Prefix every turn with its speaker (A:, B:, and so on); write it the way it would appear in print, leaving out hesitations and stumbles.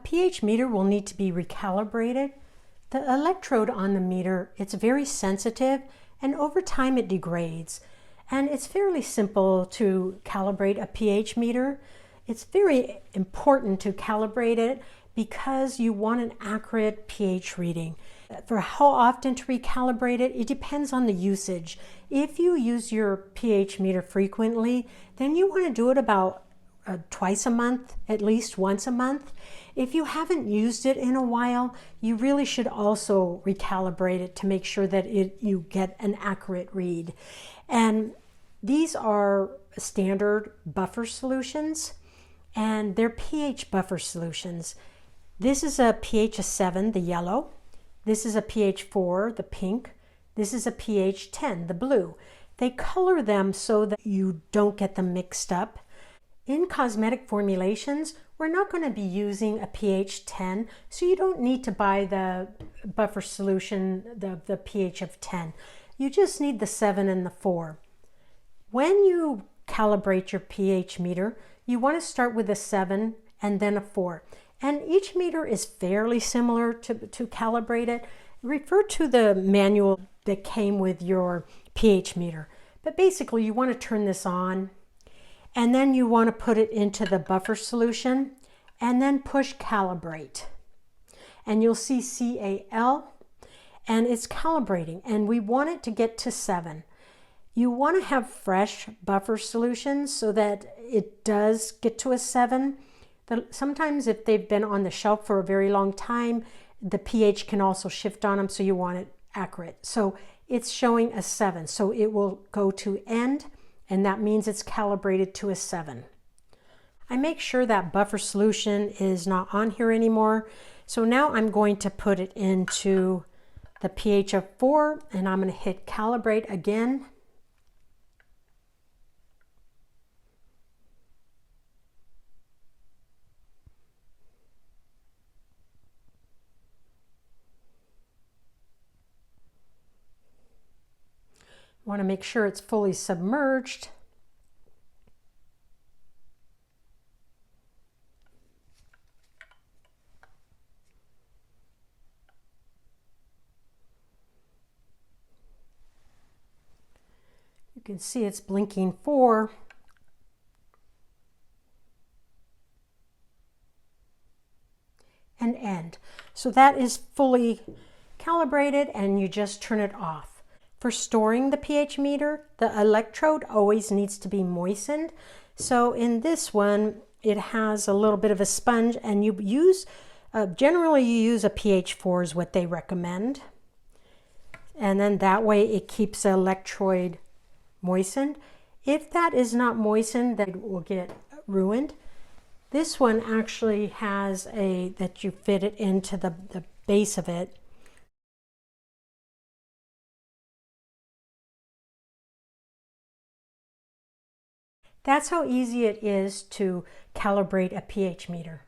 A: pH meter will need to be recalibrated. The electrode on the meter, it's very sensitive, and over time it degrades. And it's fairly simple to calibrate a pH meter. It's very important to calibrate it because you want an accurate pH reading. For how often to recalibrate it, it depends on the usage. If you use your pH meter frequently, then you want to do it about twice a month, at least once a month. If you haven't used it in a while, you really should also recalibrate it to make sure that you get an accurate read. And these are standard buffer solutions, and they're pH buffer solutions. This is a pH of 7, the yellow. This is a pH 4, the pink. This is a pH 10, the blue. They color them so that you don't get them mixed up. In cosmetic formulations, we're not going to be using a pH 10, so you don't need to buy the buffer solution, the pH of 10. You just need the 7 and the 4. When you calibrate your pH meter, you want to start with a 7 and then a 4. And each meter is fairly similar to calibrate it. Refer to the manual that came with your pH meter. But basically, you want to turn this on, and then you want to put it into the buffer solution, and then push calibrate. And you'll see CAL, and it's calibrating, and we want it to get to 7. You want to have fresh buffer solutions so that it does get to a 7. Sometimes if they've been on the shelf for a very long time, the pH can also shift on them, so you want it accurate. So it's showing a 7, so it will go to end, and that means it's calibrated to a 7. I make sure that buffer solution is not on here anymore. So now I'm going to put it into the pH of 4, and I'm going to hit calibrate again. Want to make sure it's fully submerged. You can see it's blinking 4. And end. So that is fully calibrated, and you just turn it off. For storing the pH meter, the electrode always needs to be moistened. So in this one, it has a little bit of a sponge, and you use, generally you use a pH 4 is what they recommend. And then that way it keeps the electrode moistened. If that is not moistened, then it will get ruined. This one actually has that you fit it into the base of it. That's how easy it is to calibrate a pH meter.